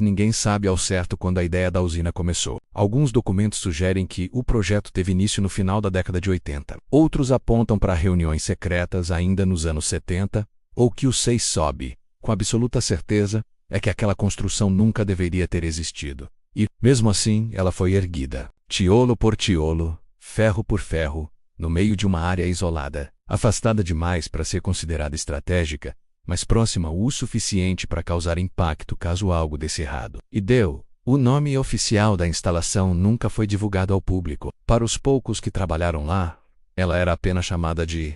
ninguém sabe ao certo quando a ideia da usina começou. Alguns documentos sugerem que o projeto teve início no final da década de 80. Outros apontam para reuniões secretas ainda nos anos 70, ou que o sei sobe, com absoluta certeza, é que aquela construção nunca deveria ter existido. E, mesmo assim, ela foi erguida, tiolo por tiolo, ferro por ferro, no meio de uma área isolada, afastada demais para ser considerada estratégica, mas próxima o suficiente para causar impacto caso algo desse errado. E deu. O nome oficial da instalação nunca foi divulgado ao público. Para os poucos que trabalharam lá, ela era apenas chamada de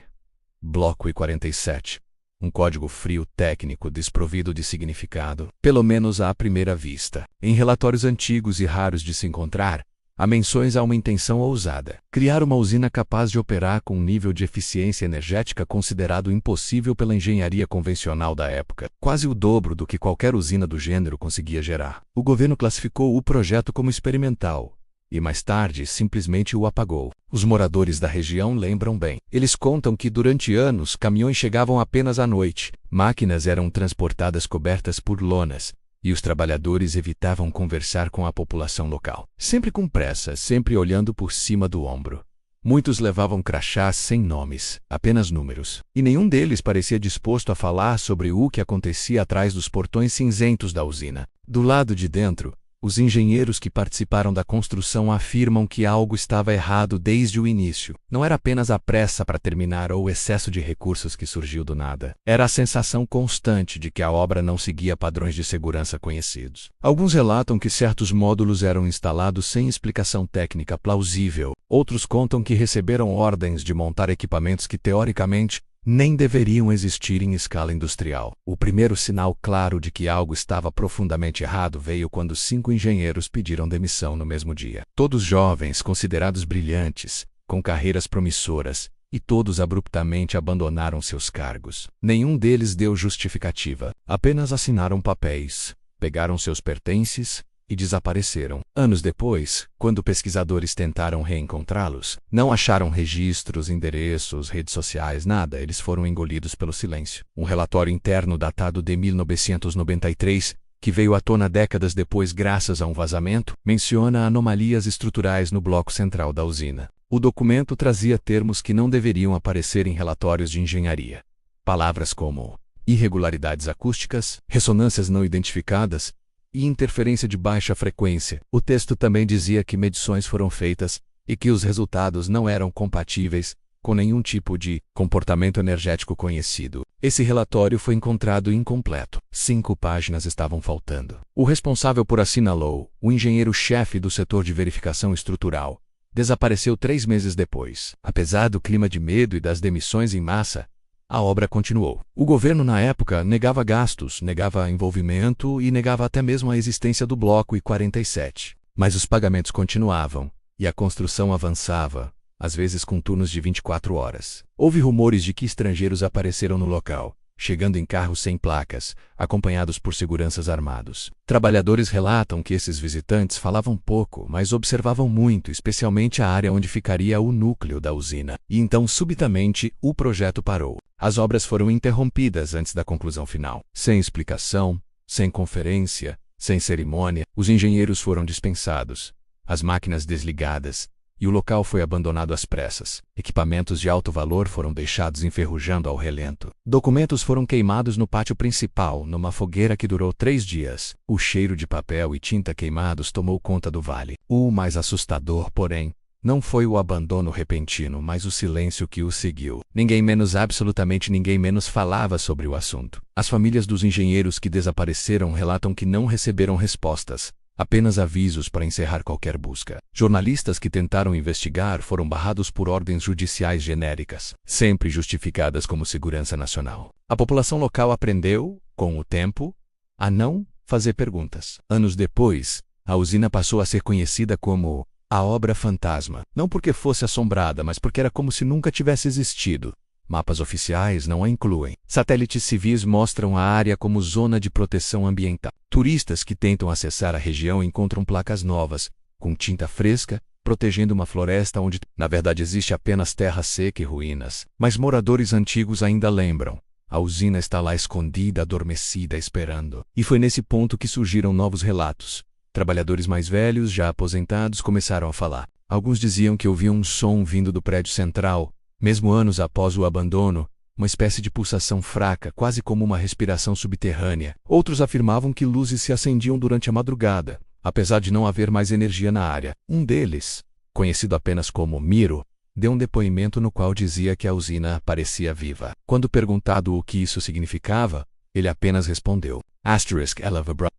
Bloco I-47. Um código frio técnico desprovido de significado, pelo menos à primeira vista. Em relatórios antigos e raros de se encontrar, há menções a uma intenção ousada: criar uma usina capaz de operar com um nível de eficiência energética considerado impossível pela engenharia convencional da época, quase o dobro do que qualquer usina do gênero conseguia gerar. O governo classificou o projeto como experimental e, mais tarde, simplesmente o apagou. Os moradores da região lembram bem. Eles contam que, durante anos, caminhões chegavam apenas à noite, máquinas eram transportadas cobertas por lonas, e os trabalhadores evitavam conversar com a população local. Sempre com pressa, sempre olhando por cima do ombro. Muitos levavam crachás sem nomes, apenas números. E nenhum deles parecia disposto a falar sobre o que acontecia atrás dos portões cinzentos da usina. Do lado de dentro, os engenheiros que participaram da construção afirmam que algo estava errado desde o início. Não era apenas a pressa para terminar ou o excesso de recursos que surgiu do nada. Era a sensação constante de que a obra não seguia padrões de segurança conhecidos. Alguns relatam que certos módulos eram instalados sem explicação técnica plausível. Outros contam que receberam ordens de montar equipamentos que, teoricamente, nem deveriam existir em escala industrial. O primeiro sinal claro de que algo estava profundamente errado veio quando 5 engenheiros pediram demissão no mesmo dia. Todos jovens, considerados brilhantes, com carreiras promissoras, e todos abruptamente abandonaram seus cargos. Nenhum deles deu justificativa. Apenas assinaram papéis, pegaram seus pertences e desapareceram. Anos depois, quando pesquisadores tentaram reencontrá-los, não acharam registros, endereços, redes sociais, nada. Eles foram engolidos pelo silêncio. Um relatório interno datado de 1993, que veio à tona décadas depois graças a um vazamento, menciona anomalias estruturais no bloco central da usina. O documento trazia termos que não deveriam aparecer em relatórios de engenharia. Palavras como irregularidades acústicas, ressonâncias não identificadas e interferência de baixa frequência. O texto também dizia que medições foram feitas e que os resultados não eram compatíveis com nenhum tipo de comportamento energético conhecido. Esse relatório foi encontrado incompleto. 5 páginas estavam faltando. O responsável por assinalou, o engenheiro-chefe do setor de verificação estrutural, desapareceu 3 meses depois. Apesar do clima de medo e das demissões em massa, a obra continuou. O governo na época negava gastos, negava envolvimento e negava até mesmo a existência do Bloco I-47. Mas os pagamentos continuavam, e a construção avançava, às vezes com turnos de 24 horas. Houve rumores de que estrangeiros apareceram no local, chegando em carros sem placas, acompanhados por seguranças armados. Trabalhadores relatam que esses visitantes falavam pouco, mas observavam muito, especialmente a área onde ficaria o núcleo da usina. E então, subitamente, o projeto parou. As obras foram interrompidas antes da conclusão final. Sem explicação, sem conferência, sem cerimônia, os engenheiros foram dispensados, as máquinas desligadas, e o local foi abandonado às pressas. Equipamentos de alto valor foram deixados enferrujando ao relento. Documentos foram queimados no pátio principal, numa fogueira que durou 3 dias. O cheiro de papel e tinta queimados tomou conta do vale. O mais assustador, porém, não foi o abandono repentino, mas o silêncio que o seguiu. Ninguém menos, absolutamente ninguém menos, falava sobre o assunto. As famílias dos engenheiros que desapareceram relatam que não receberam respostas, apenas avisos para encerrar qualquer busca. Jornalistas que tentaram investigar foram barrados por ordens judiciais genéricas, sempre justificadas como segurança nacional. A população local aprendeu, com o tempo, a não fazer perguntas. Anos depois, a usina passou a ser conhecida como a obra fantasma, não porque fosse assombrada, mas porque era como se nunca tivesse existido. Mapas oficiais não a incluem. Satélites civis mostram a área como zona de proteção ambiental. Turistas que tentam acessar a região encontram placas novas, com tinta fresca, protegendo uma floresta onde, na verdade, existe apenas terra seca e ruínas. Mas moradores antigos ainda lembram. A usina está lá escondida, adormecida, esperando. E foi nesse ponto que surgiram novos relatos. Trabalhadores mais velhos, já aposentados, começaram a falar. Alguns diziam que ouviam um som vindo do prédio central, mesmo anos após o abandono, uma espécie de pulsação fraca, quase como uma respiração subterrânea. Outros afirmavam que luzes se acendiam durante a madrugada, apesar de não haver mais energia na área. Um deles, conhecido apenas como Miro, deu um depoimento no qual dizia que a usina parecia viva. Quando perguntado o que isso significava, ele apenas respondeu,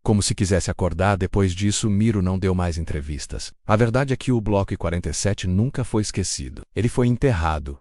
como se quisesse acordar. Depois disso, Miro não deu mais entrevistas. A verdade é que o Bloco 47 nunca foi esquecido. Ele foi enterrado,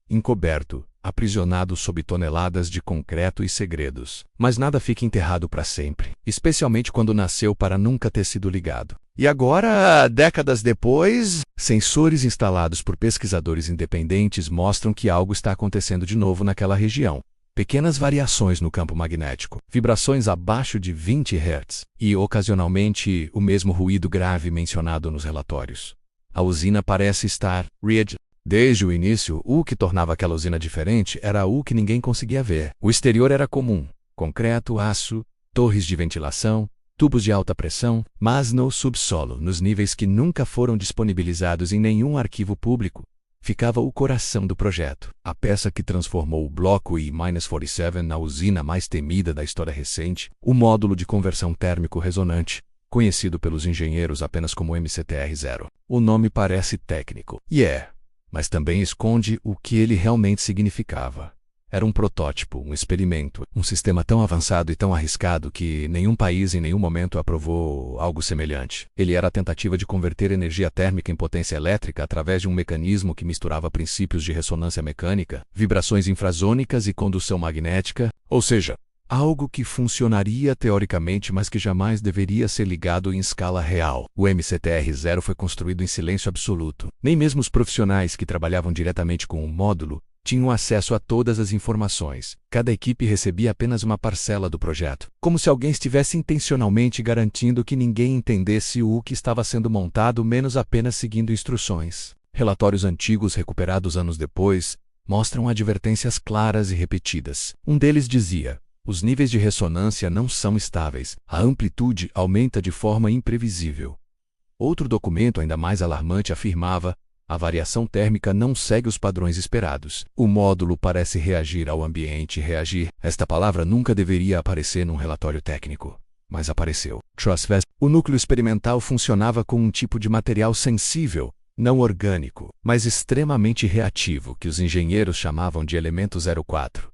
encoberto, aprisionado sob toneladas de concreto e segredos. Mas nada fica enterrado para sempre, especialmente quando nasceu para nunca ter sido ligado. E agora, décadas depois, sensores instalados por pesquisadores independentes mostram que algo está acontecendo de novo naquela região. Pequenas variações no campo magnético, vibrações abaixo de 20 Hz e, ocasionalmente, o mesmo ruído grave mencionado nos relatórios. A usina parece estar read. Desde o início, o que tornava aquela usina diferente era o que ninguém conseguia ver. O exterior era comum: concreto, aço, torres de ventilação, tubos de alta pressão, mas no subsolo, nos níveis que nunca foram disponibilizados em nenhum arquivo público, ficava o coração do projeto. A peça que transformou o Bloco I-47 na usina mais temida da história recente, o módulo de conversão térmico ressonante, conhecido pelos engenheiros apenas como MCTR-0. O nome parece técnico, mas também esconde o que ele realmente significava. Era um protótipo, um experimento, um sistema tão avançado e tão arriscado que nenhum país em nenhum momento aprovou algo semelhante. Ele era a tentativa de converter energia térmica em potência elétrica através de um mecanismo que misturava princípios de ressonância mecânica, vibrações infrasônicas e condução magnética, ou seja, algo que funcionaria teoricamente, mas que jamais deveria ser ligado em escala real. O MCTR-0 foi construído em silêncio absoluto. Nem mesmo os profissionais que trabalhavam diretamente com o módulo tinham acesso a todas as informações. Cada equipe recebia apenas uma parcela do projeto, como se alguém estivesse intencionalmente garantindo que ninguém entendesse o que estava sendo montado, menos apenas seguindo instruções. Relatórios antigos recuperados anos depois mostram advertências claras e repetidas. Um deles dizia: os níveis de ressonância não são estáveis, a amplitude aumenta de forma imprevisível. Outro documento ainda mais alarmante afirmava: a variação térmica não segue os padrões esperados. O módulo parece reagir ao ambiente. Reagir. Esta palavra nunca deveria aparecer num relatório técnico, mas apareceu. O núcleo experimental funcionava com um tipo de material sensível, não orgânico, mas extremamente reativo, que os engenheiros chamavam de elemento 04.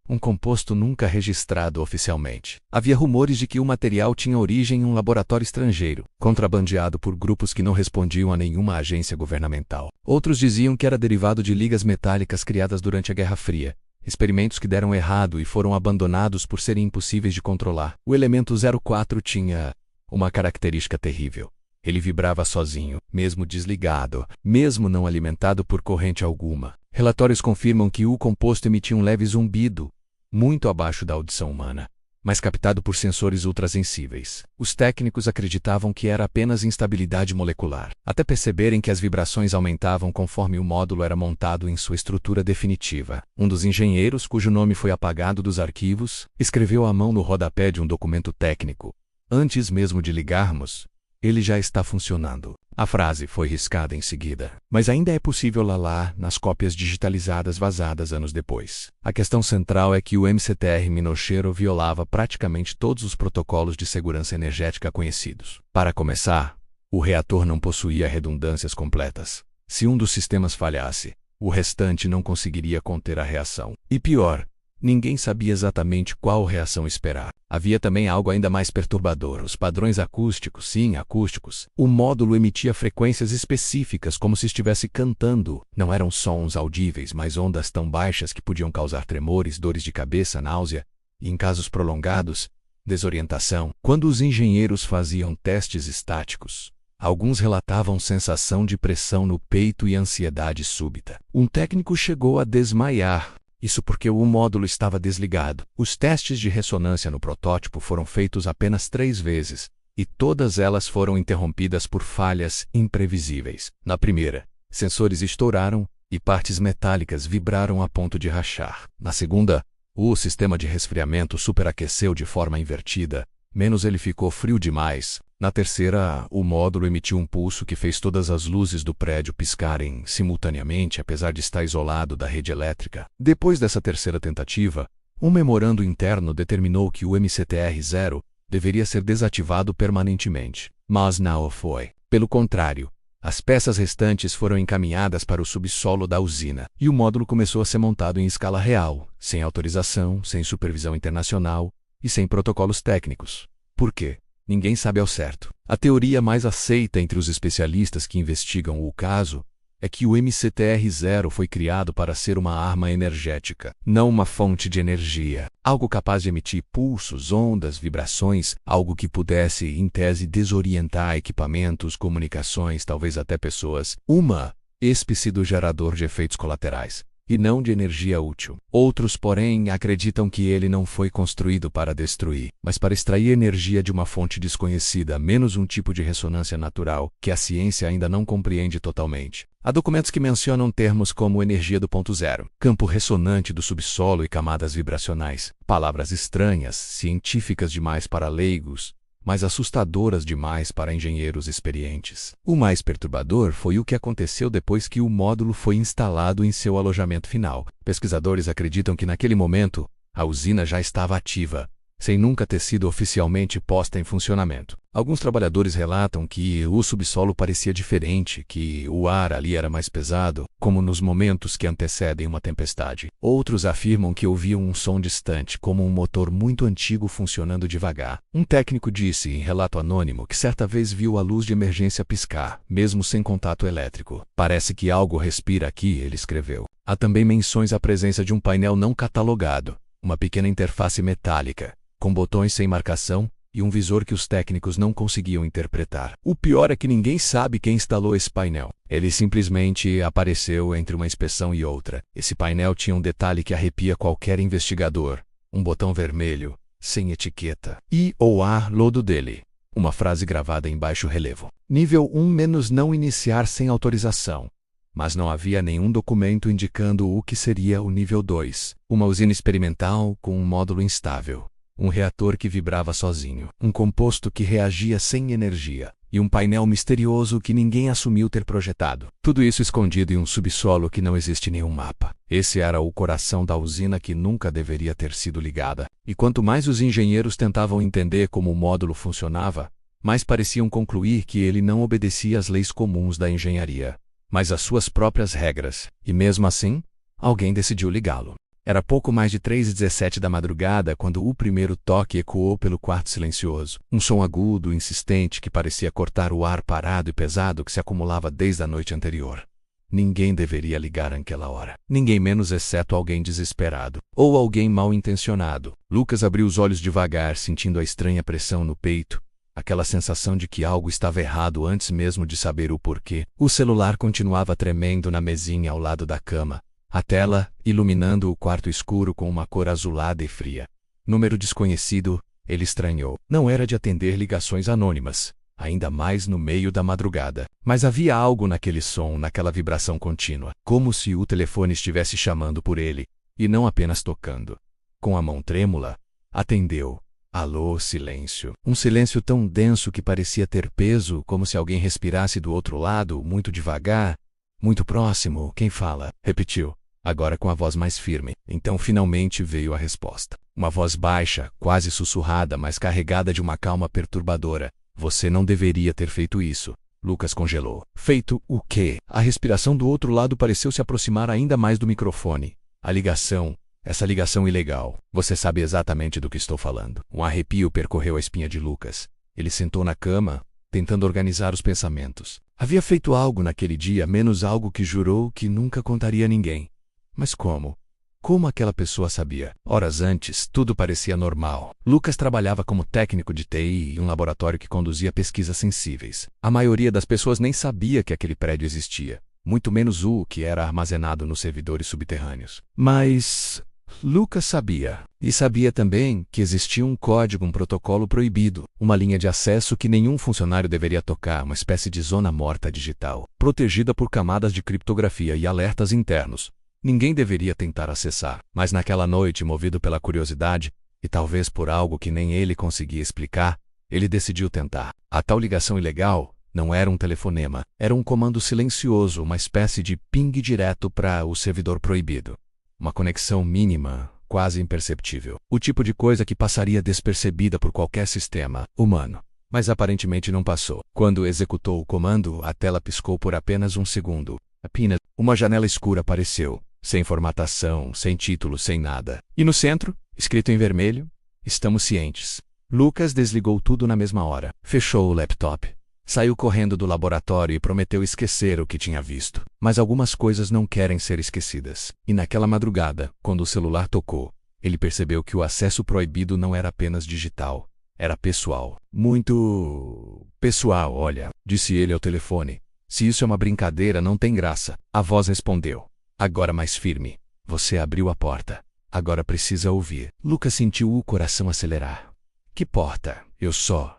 Um composto nunca registrado oficialmente. Havia rumores de que o material tinha origem em um laboratório estrangeiro, contrabandeado por grupos que não respondiam a nenhuma agência governamental. Outros diziam que era derivado de ligas metálicas criadas durante a Guerra Fria, experimentos que deram errado e foram abandonados por serem impossíveis de controlar. O elemento 04 tinha uma característica terrível. Ele vibrava sozinho, mesmo desligado, mesmo não alimentado por corrente alguma. Relatórios confirmam que o composto emitia um leve zumbido, muito abaixo da audição humana, mas captado por sensores ultrassensíveis. Os técnicos acreditavam que era apenas instabilidade molecular, até perceberem que as vibrações aumentavam conforme o módulo era montado em sua estrutura definitiva. Um dos engenheiros, cujo nome foi apagado dos arquivos, escreveu à mão no rodapé de um documento técnico: antes mesmo de ligarmos, ele já está funcionando. A frase foi riscada em seguida, mas ainda é possível lá nas cópias digitalizadas vazadas anos depois. A questão central é que o MCTR-0 violava praticamente todos os protocolos de segurança energética conhecidos. Para começar, o reator não possuía redundâncias completas. Se um dos sistemas falhasse, o restante não conseguiria conter a reação. E pior, ninguém sabia exatamente qual reação esperar. Havia também algo ainda mais perturbador: os padrões acústicos. Sim, acústicos. O módulo emitia frequências específicas, como se estivesse cantando. Não eram sons audíveis, mas ondas tão baixas que podiam causar tremores, dores de cabeça, náusea e, em casos prolongados, desorientação. Quando os engenheiros faziam testes estáticos, alguns relatavam sensação de pressão no peito e ansiedade súbita. Um técnico chegou a desmaiar. Isso porque o módulo estava desligado. Os testes de ressonância no protótipo foram feitos apenas 3 vezes, e todas elas foram interrompidas por falhas imprevisíveis. Na primeira, sensores estouraram e partes metálicas vibraram a ponto de rachar. Na segunda, o sistema de resfriamento superaqueceu de forma invertida, menos ele ficou frio demais. Na terceira, o módulo emitiu um pulso que fez todas as luzes do prédio piscarem simultaneamente, apesar de estar isolado da rede elétrica. Depois dessa terceira tentativa, um memorando interno determinou que o MCTR-0 deveria ser desativado permanentemente. Mas não o foi. Pelo contrário, as peças restantes foram encaminhadas para o subsolo da usina, e o módulo começou a ser montado em escala real, sem autorização, sem supervisão internacional e sem protocolos técnicos. Por quê? Ninguém sabe ao certo. A teoria mais aceita entre os especialistas que investigam o caso é que o MCTR-0 foi criado para ser uma arma energética, não uma fonte de energia. Algo capaz de emitir pulsos, ondas, vibrações, algo que pudesse, em tese, desorientar equipamentos, comunicações, talvez até pessoas. Uma espécie do gerador de efeitos colaterais, e não de energia útil. Outros, porém, acreditam que ele não foi construído para destruir, mas para extrair energia de uma fonte desconhecida, menos um tipo de ressonância natural, que a ciência ainda não compreende totalmente. Há documentos que mencionam termos como energia do ponto zero, campo ressonante do subsolo e camadas vibracionais, palavras estranhas, científicas demais para leigos, mas assustadoras demais para engenheiros experientes. O mais perturbador foi o que aconteceu depois que o módulo foi instalado em seu alojamento final. Pesquisadores acreditam que naquele momento, a usina já estava ativa, sem nunca ter sido oficialmente posta em funcionamento. Alguns trabalhadores relatam que o subsolo parecia diferente, que o ar ali era mais pesado, como nos momentos que antecedem uma tempestade. Outros afirmam que ouviam um som distante, como um motor muito antigo funcionando devagar. Um técnico disse, em relato anônimo, que certa vez viu a luz de emergência piscar, mesmo sem contato elétrico. Parece que algo respira aqui, ele escreveu. Há também menções à presença de um painel não catalogado, uma pequena interface metálica, com botões sem marcação e um visor que os técnicos não conseguiam interpretar. O pior é que ninguém sabe quem instalou esse painel. Ele simplesmente apareceu entre uma inspeção e outra. Esse painel tinha um detalhe que arrepia qualquer investigador. Um botão vermelho, sem etiqueta. E ou a lodo dele. Uma frase gravada em baixo relevo. Nível 1- não iniciar sem autorização. Mas não havia nenhum documento indicando o que seria o nível 2. Uma usina experimental com um módulo instável. Um reator que vibrava sozinho, um composto que reagia sem energia, e um painel misterioso que ninguém assumiu ter projetado. Tudo isso escondido em um subsolo que não existe nenhum mapa. Esse era o coração da usina que nunca deveria ter sido ligada. E quanto mais os engenheiros tentavam entender como o módulo funcionava, mais pareciam concluir que ele não obedecia às leis comuns da engenharia, mas às suas próprias regras. E mesmo assim, alguém decidiu ligá-lo. Era pouco mais de 3h17 da madrugada quando o primeiro toque ecoou pelo quarto silencioso. Um som agudo, insistente, que parecia cortar o ar parado e pesado que se acumulava desde a noite anterior. Ninguém deveria ligar naquela hora. Ninguém menos exceto alguém desesperado. Ou alguém mal intencionado. Lucas abriu os olhos devagar, sentindo a estranha pressão no peito. Aquela sensação de que algo estava errado antes mesmo de saber o porquê. O celular continuava tremendo na mesinha ao lado da cama. A tela, iluminando o quarto escuro com uma cor azulada e fria. Número desconhecido, ele estranhou. Não era de atender ligações anônimas, ainda mais no meio da madrugada. Mas havia algo naquele som, naquela vibração contínua, como se o telefone estivesse chamando por ele, e não apenas tocando. Com a mão trêmula, atendeu. Alô, silêncio. Um silêncio tão denso que parecia ter peso, como se alguém respirasse do outro lado, muito devagar, muito próximo. Quem fala? Repetiu. Agora com a voz mais firme. Então finalmente veio a resposta. Uma voz baixa, quase sussurrada, mas carregada de uma calma perturbadora. Você não deveria ter feito isso. Lucas congelou. Feito o quê? A respiração do outro lado pareceu se aproximar ainda mais do microfone. A ligação. Essa ligação ilegal. Você sabe exatamente do que estou falando. Um arrepio percorreu a espinha de Lucas. Ele sentou na cama, tentando organizar os pensamentos. Havia feito algo naquele dia, menos algo que jurou que nunca contaria a ninguém. Mas como? Como aquela pessoa sabia? Horas antes, tudo parecia normal. Lucas trabalhava como técnico de TI em um laboratório que conduzia pesquisas sensíveis. A maioria das pessoas nem sabia que aquele prédio existia, muito menos o que era armazenado nos servidores subterrâneos. Mas Lucas sabia. E sabia também que existia um código, um protocolo proibido, uma linha de acesso que nenhum funcionário deveria tocar, uma espécie de zona morta digital, protegida por camadas de criptografia e alertas internos. Ninguém deveria tentar acessar, mas naquela noite, movido pela curiosidade, e talvez por algo que nem ele conseguia explicar, ele decidiu tentar. A tal ligação ilegal não era um telefonema, era um comando silencioso, uma espécie de ping direto para o servidor proibido. Uma conexão mínima, quase imperceptível. O tipo de coisa que passaria despercebida por qualquer sistema humano. Mas aparentemente não passou. Quando executou o comando, a tela piscou por apenas um segundo. Apenas uma janela escura apareceu, sem formatação, sem título, sem nada. E no centro, escrito em vermelho, estamos cientes. Lucas desligou tudo na mesma hora. Fechou o laptop. Saiu correndo do laboratório e prometeu esquecer o que tinha visto. Mas algumas coisas não querem ser esquecidas. E naquela madrugada, quando o celular tocou, ele percebeu que o acesso proibido não era apenas digital. Era pessoal. Muito pessoal, olha, disse ele ao telefone. Se isso é uma brincadeira, não tem graça. A voz respondeu. Agora mais firme. Você abriu a porta. Agora precisa ouvir. Lucas sentiu o coração acelerar. Que porta? Eu só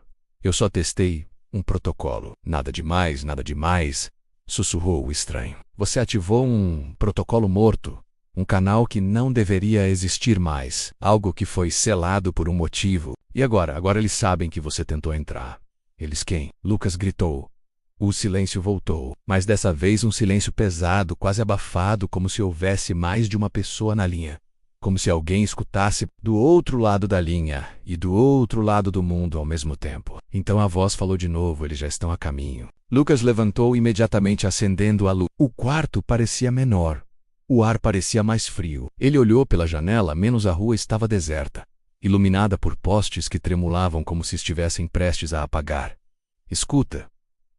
testei um protocolo. Nada demais, sussurrou o estranho. Você ativou um protocolo morto. Um canal que não deveria existir mais. Algo que foi selado por um motivo. E agora? Agora eles sabem que você tentou entrar. Eles quem? Lucas gritou. O silêncio voltou, mas dessa vez um silêncio pesado, quase abafado, como se houvesse mais de uma pessoa na linha. Como se alguém escutasse do outro lado da linha e do outro lado do mundo ao mesmo tempo. Então a voz falou de novo, eles já estão a caminho. Lucas levantou imediatamente, acendendo a luz. O quarto parecia menor. O ar parecia mais frio. Ele olhou pela janela, menos a rua estava deserta, iluminada por postes que tremulavam como se estivessem prestes a apagar. Escuta.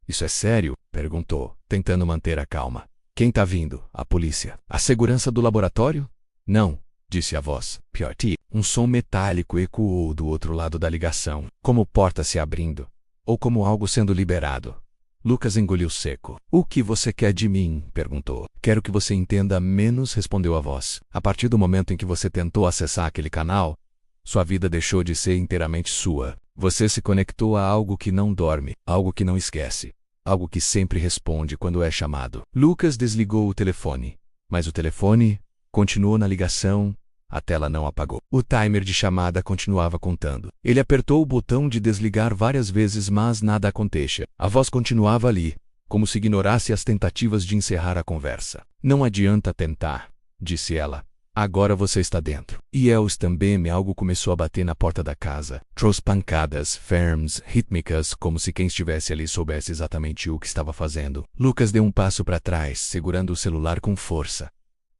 Isso é sério? Perguntou, tentando manter a calma. Quem tá vindo? A polícia. A segurança do laboratório? Não, disse a voz. P.R.T. Um som metálico ecoou do outro lado da ligação, como porta se abrindo, ou como algo sendo liberado. Lucas engoliu seco. O que você quer de mim? Perguntou. Quero que você entenda menos, respondeu a voz. A partir do momento em que você tentou acessar aquele canal, sua vida deixou de ser inteiramente sua. Você se conectou a algo que não dorme, algo que não esquece, algo que sempre responde quando é chamado. Lucas desligou o telefone, mas o telefone continuou na ligação, a tela não apagou. O timer de chamada continuava contando. Ele apertou o botão de desligar várias vezes, mas nada acontecia. A voz continuava ali, como se ignorasse as tentativas de encerrar a conversa. Não adianta tentar, disse ela. Agora você está dentro. E Eles também. Algo começou a bater na porta da casa. Trouxe pancadas, firmes, rítmicas, como se quem estivesse ali soubesse exatamente o que estava fazendo. Lucas deu um passo para trás, segurando o celular com força.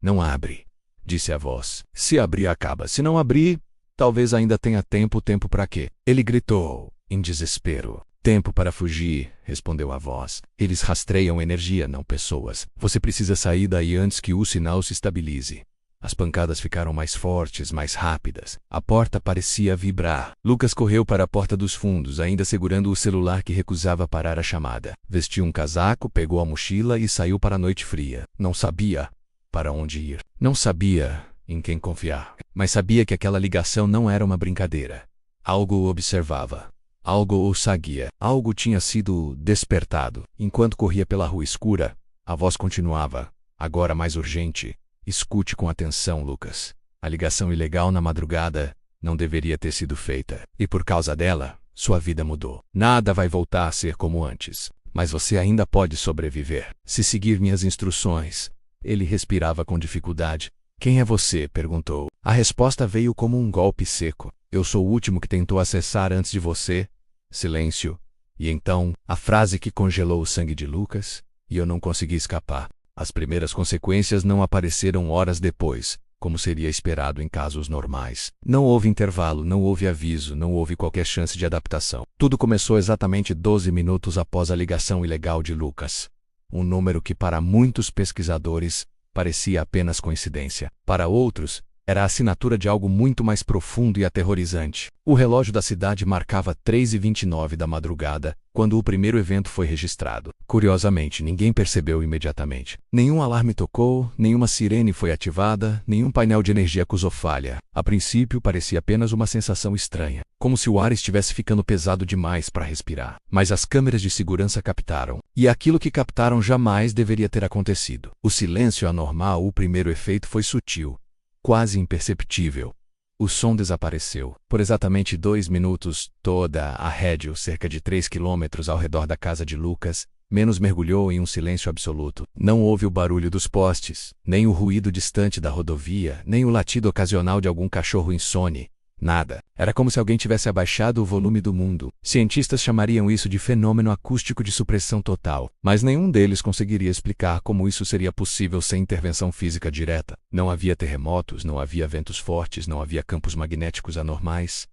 Não abre, disse a voz. Se abrir, acaba. Se não abrir, talvez ainda tenha tempo. Tempo para quê? Ele gritou, em desespero. Tempo para fugir, respondeu a voz. Eles rastreiam energia, não pessoas. Você precisa sair daí antes que o sinal se estabilize. As pancadas ficaram mais fortes, mais rápidas. A porta parecia vibrar. Lucas correu para a porta dos fundos, ainda segurando o celular que recusava parar a chamada. Vestiu um casaco, pegou a mochila e saiu para a noite fria. Não sabia para onde ir. Não sabia em quem confiar. Mas sabia que aquela ligação não era uma brincadeira. Algo o observava. Algo o seguia. Algo tinha sido despertado. Enquanto corria pela rua escura, a voz continuava, agora mais urgente. Escute com atenção, Lucas. A ligação ilegal na madrugada não deveria ter sido feita. E por causa dela, sua vida mudou. Nada vai voltar a ser como antes. Mas você ainda pode sobreviver. Se seguir minhas instruções. Ele respirava com dificuldade. Quem é você? Perguntou. A resposta veio como um golpe seco. Eu sou o último que tentou acessar antes de você. Silêncio. E então, a frase que congelou o sangue de Lucas, e eu não consegui escapar. As primeiras consequências não apareceram horas depois, como seria esperado em casos normais. Não houve intervalo, não houve aviso, não houve qualquer chance de adaptação. Tudo começou exatamente 12 minutos após a ligação ilegal de Lucas. Um número que para muitos pesquisadores parecia apenas coincidência. Para outros, Era a assinatura de algo muito mais profundo e aterrorizante. O relógio da cidade marcava 3h29 da madrugada, quando o primeiro evento foi registrado. Curiosamente, ninguém percebeu imediatamente. Nenhum alarme tocou, nenhuma sirene foi ativada, nenhum painel de energia acusou falha. A princípio, parecia apenas uma sensação estranha, como se o ar estivesse ficando pesado demais para respirar. Mas as câmeras de segurança captaram. E aquilo que captaram jamais deveria ter acontecido. O silêncio anormal, o primeiro efeito foi sutil, quase imperceptível. O som desapareceu. Por exatamente 2 minutos, toda a rédio, cerca de 3 quilômetros ao redor da casa de Lucas, menos mergulhou em um silêncio absoluto. Não houve o barulho dos postes, nem o ruído distante da rodovia, nem o latido ocasional de algum cachorro insone. Nada. Era como se alguém tivesse abaixado o volume do mundo. Cientistas chamariam isso de fenômeno acústico de supressão total, mas nenhum deles conseguiria explicar como isso seria possível sem intervenção física direta. Não havia terremotos, não havia ventos fortes, não havia campos magnéticos anormais.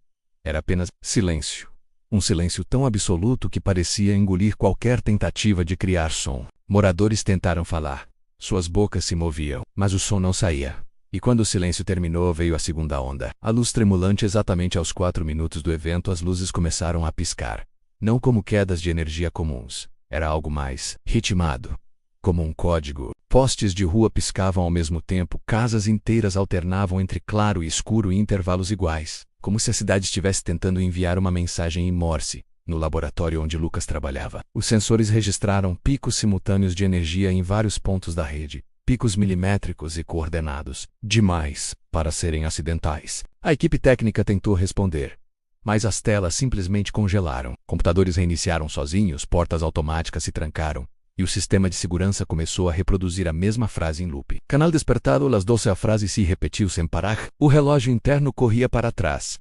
Era apenas silêncio. Um silêncio tão absoluto que parecia engolir qualquer tentativa de criar som. Moradores tentaram falar. Suas bocas se moviam, mas o som não saía. E quando o silêncio terminou, veio a segunda onda. A luz tremulante exatamente aos 4 minutos do evento, as luzes começaram a piscar. Não como quedas de energia comuns. Era algo mais ritmado. Como um código. Postes de rua piscavam ao mesmo tempo, casas inteiras alternavam entre claro e escuro em intervalos iguais. Como se a cidade estivesse tentando enviar uma mensagem em Morse. No laboratório onde Lucas trabalhava, os sensores registraram picos simultâneos de energia em vários pontos da rede. Picos milimétricos e coordenados, demais para serem acidentais. A equipe técnica tentou responder, mas as telas simplesmente congelaram. Computadores reiniciaram sozinhos, portas automáticas se trancaram, e o sistema de segurança começou a reproduzir a mesma frase em loop. Canal despertado, las 12, a frase se repetiu sem parar. O relógio interno corria para trás.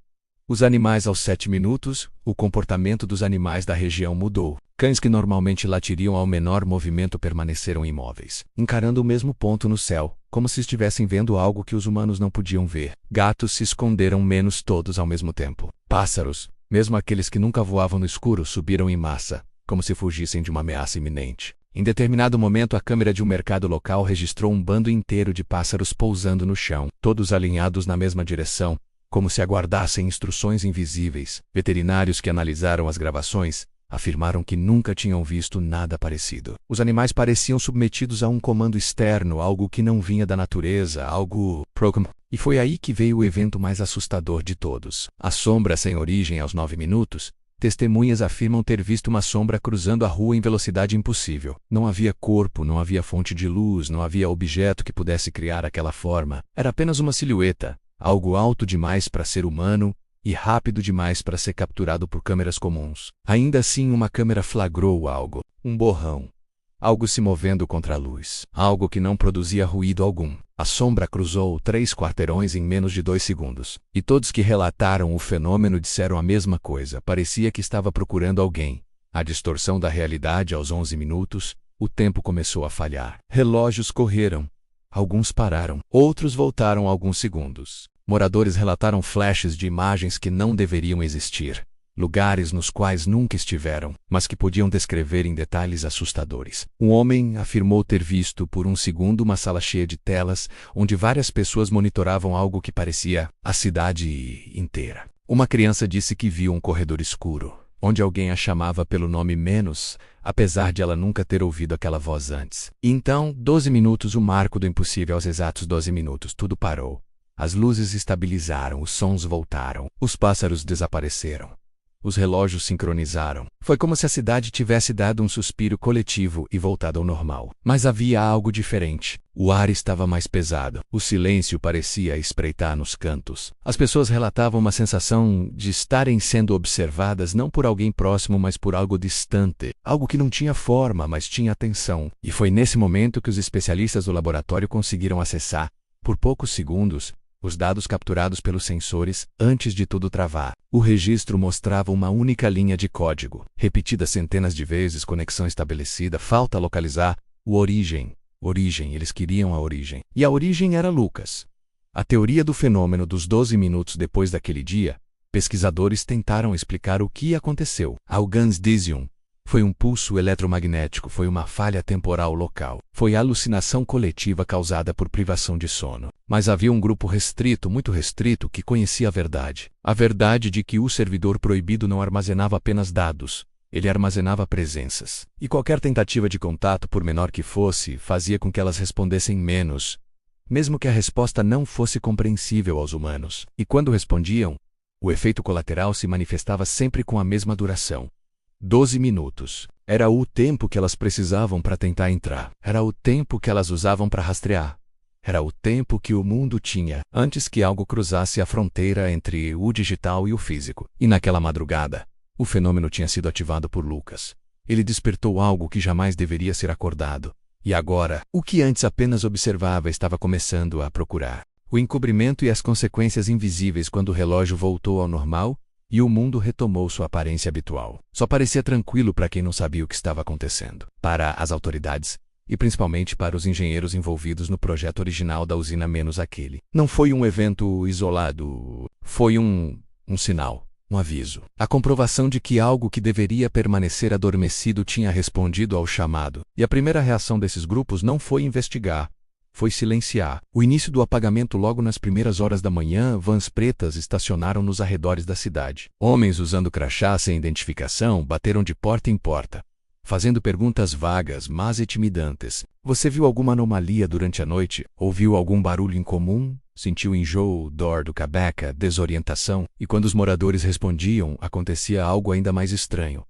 Os animais aos 7 minutos, o comportamento dos animais da região mudou. Cães que normalmente latiriam ao menor movimento permaneceram imóveis, encarando o mesmo ponto no céu, como se estivessem vendo algo que os humanos não podiam ver. Gatos se esconderam menos todos ao mesmo tempo. Pássaros, mesmo aqueles que nunca voavam no escuro, subiram em massa, como se fugissem de uma ameaça iminente. Em determinado momento, a câmera de um mercado local registrou um bando inteiro de pássaros pousando no chão, todos alinhados na mesma direção, como se aguardassem instruções invisíveis. Veterinários que analisaram as gravações afirmaram que nunca tinham visto nada parecido. Os animais pareciam submetidos a um comando externo, algo que não vinha da natureza, algo program. E foi aí que veio o evento mais assustador de todos. A sombra sem origem aos 9 minutos. Testemunhas afirmam ter visto uma sombra cruzando a rua em velocidade impossível. Não havia corpo, não havia fonte de luz, não havia objeto que pudesse criar aquela forma. Era apenas uma silhueta, algo alto demais para ser humano e rápido demais para ser capturado por câmeras comuns. Ainda assim, uma câmera flagrou algo, um borrão. Algo se movendo contra a luz. Algo que não produzia ruído algum. A sombra cruzou 3 quarteirões em menos de 2 segundos. E todos que relataram o fenômeno disseram a mesma coisa. Parecia que estava procurando alguém. A distorção da realidade aos 11 minutos, o tempo começou a falhar. Relógios correram. Alguns pararam. Outros voltaram alguns segundos. Moradores relataram flashes de imagens que não deveriam existir. Lugares nos quais nunca estiveram, mas que podiam descrever em detalhes assustadores. Um homem afirmou ter visto por um segundo uma sala cheia de telas, onde várias pessoas monitoravam algo que parecia a cidade inteira. Uma criança disse que viu um corredor escuro, onde alguém a chamava pelo nome menos, apesar de ela nunca ter ouvido aquela voz antes. E então, 12 minutos, o marco do impossível. Aos exatos 12 minutos, tudo parou. As luzes estabilizaram, os sons voltaram, os pássaros desapareceram. Os relógios sincronizaram. Foi como se a cidade tivesse dado um suspiro coletivo e voltado ao normal. Mas havia algo diferente. O ar estava mais pesado. O silêncio parecia espreitar nos cantos. As pessoas relatavam uma sensação de estarem sendo observadas não por alguém próximo, mas por algo distante. Algo que não tinha forma, mas tinha atenção. E foi nesse momento que os especialistas do laboratório conseguiram acessar, por poucos segundos, os dados capturados pelos sensores antes de tudo travar. O registro mostrava uma única linha de código, repetida centenas de vezes, conexão estabelecida, falta localizar, origem, eles queriam a origem. E a origem era Lucas. A teoria do fenômeno dos 12 minutos depois daquele dia, pesquisadores tentaram explicar o que aconteceu. Alguns diziam, Foi um pulso eletromagnético, foi uma falha temporal local. Foi alucinação coletiva causada por privação de sono. Mas havia um grupo restrito, muito restrito, que conhecia a verdade. A verdade de que o servidor proibido não armazenava apenas dados. Ele armazenava presenças. E qualquer tentativa de contato, por menor que fosse, fazia com que elas respondessem menos, mesmo que a resposta não fosse compreensível aos humanos. E quando respondiam, o efeito colateral se manifestava sempre com a mesma duração. 12 minutos. Era o tempo que elas precisavam para tentar entrar. Era o tempo que elas usavam para rastrear. Era o tempo que o mundo tinha antes que algo cruzasse a fronteira entre o digital e o físico. E naquela madrugada, o fenômeno tinha sido ativado por Lucas. Ele despertou algo que jamais deveria ser acordado. E agora, o que antes apenas observava estava começando a procurar. O encobrimento e as consequências invisíveis quando o relógio voltou ao normal e o mundo retomou sua aparência habitual. Só parecia tranquilo para quem não sabia o que estava acontecendo. Para as autoridades, e principalmente para os engenheiros envolvidos no projeto original da usina menos aquele. Não foi um evento isolado. Foi um sinal, um aviso. A comprovação de que algo que deveria permanecer adormecido tinha respondido ao chamado. E a primeira reação desses grupos não foi investigar. Foi silenciar. O início do apagamento logo nas primeiras horas da manhã, vans pretas estacionaram nos arredores da cidade. Homens usando crachá sem identificação bateram de porta em porta, fazendo perguntas vagas, mas intimidantes. Você viu alguma anomalia durante a noite? Ouviu algum barulho incomum? Sentiu enjoo, dor do cabeça, desorientação? E quando os moradores respondiam, acontecia algo ainda mais estranho.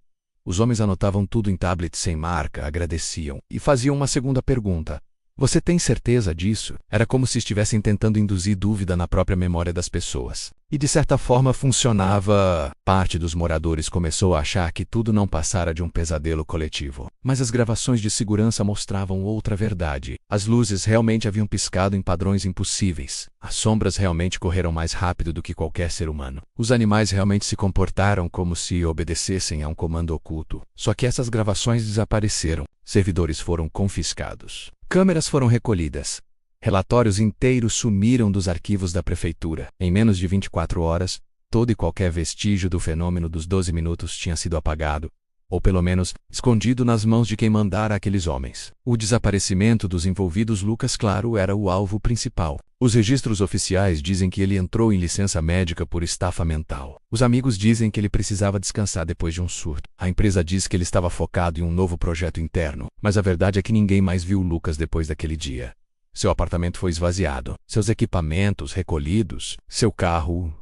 Os homens anotavam tudo em tablets sem marca, agradeciam e faziam uma segunda pergunta. Você tem certeza disso? Era como se estivessem tentando induzir dúvida na própria memória das pessoas. E de certa forma funcionava. Parte dos moradores começou a achar que tudo não passara de um pesadelo coletivo. Mas as gravações de segurança mostravam outra verdade. As luzes realmente haviam piscado em padrões impossíveis. As sombras realmente correram mais rápido do que qualquer ser humano. Os animais realmente se comportaram como se obedecessem a um comando oculto. Só que essas gravações desapareceram. Servidores foram confiscados. Câmeras foram recolhidas. Relatórios inteiros sumiram dos arquivos da prefeitura. Em menos de 24 horas, todo e qualquer vestígio do fenômeno dos 12 minutos tinha sido apagado, ou pelo menos, escondido nas mãos de quem mandara aqueles homens. O desaparecimento dos envolvidos Lucas, claro, era o alvo principal. Os registros oficiais dizem que ele entrou em licença médica por estafa mental. Os amigos dizem que ele precisava descansar depois de um surto. A empresa diz que ele estava focado em um novo projeto interno, mas a verdade é que ninguém mais viu Lucas depois daquele dia. Seu apartamento foi esvaziado, seus equipamentos recolhidos, seu carro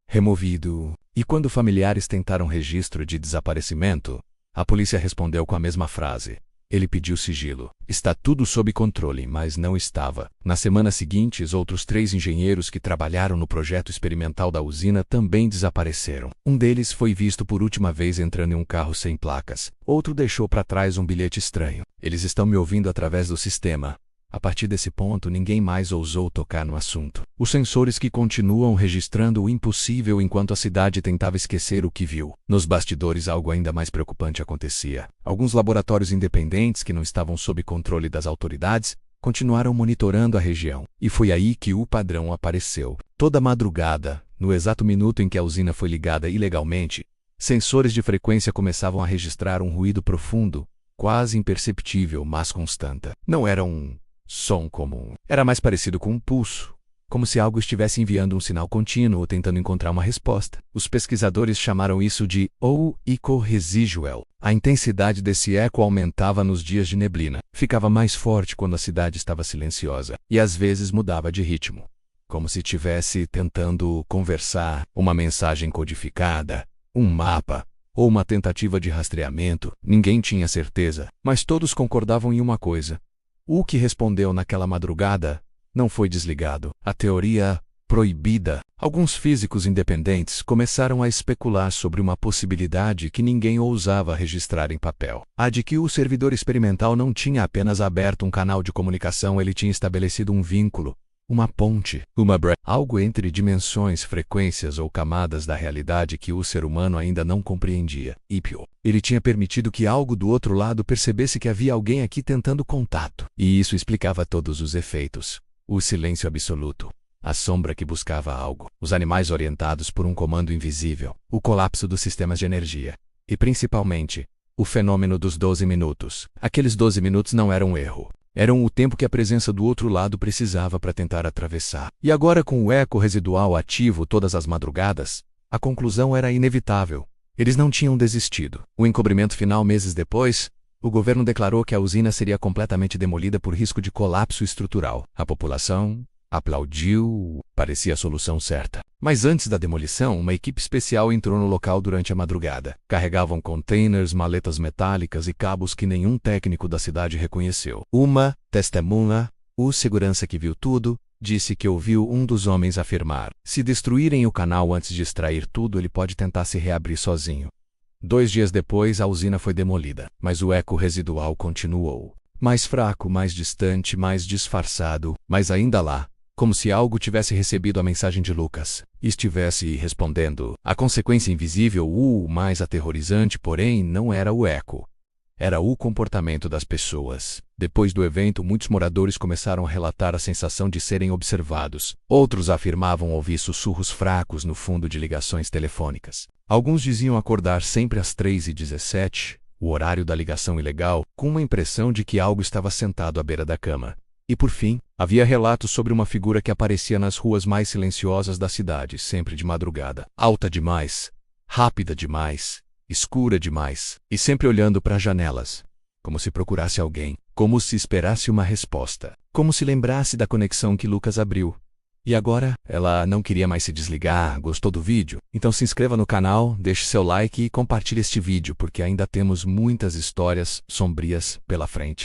removido. E quando familiares tentaram registro de desaparecimento, a polícia respondeu com a mesma frase. Ele pediu sigilo. Está tudo sob controle, mas não estava. Nas semanas seguintes, outros 3 engenheiros que trabalharam no projeto experimental da usina também desapareceram. Um deles foi visto por última vez entrando em um carro sem placas. Outro deixou para trás um bilhete estranho. Eles estão me ouvindo através do sistema. A partir desse ponto, ninguém mais ousou tocar no assunto. Os sensores que continuam registrando o impossível enquanto a cidade tentava esquecer o que viu. Nos bastidores, algo ainda mais preocupante acontecia. Alguns laboratórios independentes que não estavam sob controle das autoridades continuaram monitorando a região. E foi aí que o padrão apareceu. Toda madrugada, no exato minuto em que a usina foi ligada ilegalmente, sensores de frequência começavam a registrar um ruído profundo, quase imperceptível, mas constante. Não era um som comum. Era mais parecido com um pulso, como se algo estivesse enviando um sinal contínuo ou tentando encontrar uma resposta. Os pesquisadores chamaram isso de eco residual. A intensidade desse eco aumentava nos dias de neblina. Ficava mais forte quando a cidade estava silenciosa e às vezes mudava de ritmo, como se estivesse tentando conversar, uma mensagem codificada, um mapa ou uma tentativa de rastreamento. Ninguém tinha certeza, mas todos concordavam em uma coisa. O que respondeu naquela madrugada não foi desligado. A teoria proibida. Alguns físicos independentes começaram a especular sobre uma possibilidade que ninguém ousava registrar em papel. A de que o servidor experimental não tinha apenas aberto um canal de comunicação, ele tinha estabelecido um vínculo, uma ponte, algo entre dimensões, frequências ou camadas da realidade que o ser humano ainda não compreendia. E pior, ele tinha permitido que algo do outro lado percebesse que havia alguém aqui tentando contato. E isso explicava todos os efeitos. O silêncio absoluto, a sombra que buscava algo, os animais orientados por um comando invisível, o colapso dos sistemas de energia. E principalmente, o fenômeno dos 12 minutos. Aqueles 12 minutos não eram um erro. Eram o tempo que a presença do outro lado precisava para tentar atravessar. E agora, com o eco residual ativo todas as madrugadas, a conclusão era inevitável. Eles não tinham desistido. O encobrimento final, meses depois, o governo declarou que a usina seria completamente demolida por risco de colapso estrutural. A população aplaudiu, parecia a solução certa. Mas antes da demolição, uma equipe especial entrou no local durante a madrugada. Carregavam containers, maletas metálicas e cabos que nenhum técnico da cidade reconheceu. Uma testemunha, o segurança que viu tudo, disse que ouviu um dos homens afirmar: se destruírem o canal antes de extrair tudo, ele pode tentar se reabrir sozinho. 2 dias depois, a usina foi demolida, mas o eco residual continuou. Mais fraco, mais distante, mais disfarçado, mas ainda lá, como se algo tivesse recebido a mensagem de Lucas e estivesse respondendo. A consequência invisível, o mais aterrorizante, porém, não era o eco. Era o comportamento das pessoas. Depois do evento, muitos moradores começaram a relatar a sensação de serem observados. Outros afirmavam ouvir sussurros fracos no fundo de ligações telefônicas. Alguns diziam acordar sempre às 3h17, o horário da ligação ilegal, com uma impressão de que algo estava sentado à beira da cama. E por fim, havia relatos sobre uma figura que aparecia nas ruas mais silenciosas da cidade, sempre de madrugada. Alta demais, rápida demais, escura demais, e sempre olhando para as janelas, como se procurasse alguém, como se esperasse uma resposta, como se lembrasse da conexão que Lucas abriu. E agora, ela não queria mais se desligar. Gostou do vídeo? Então se inscreva no canal, deixe seu like e compartilhe este vídeo, porque ainda temos muitas histórias sombrias pela frente.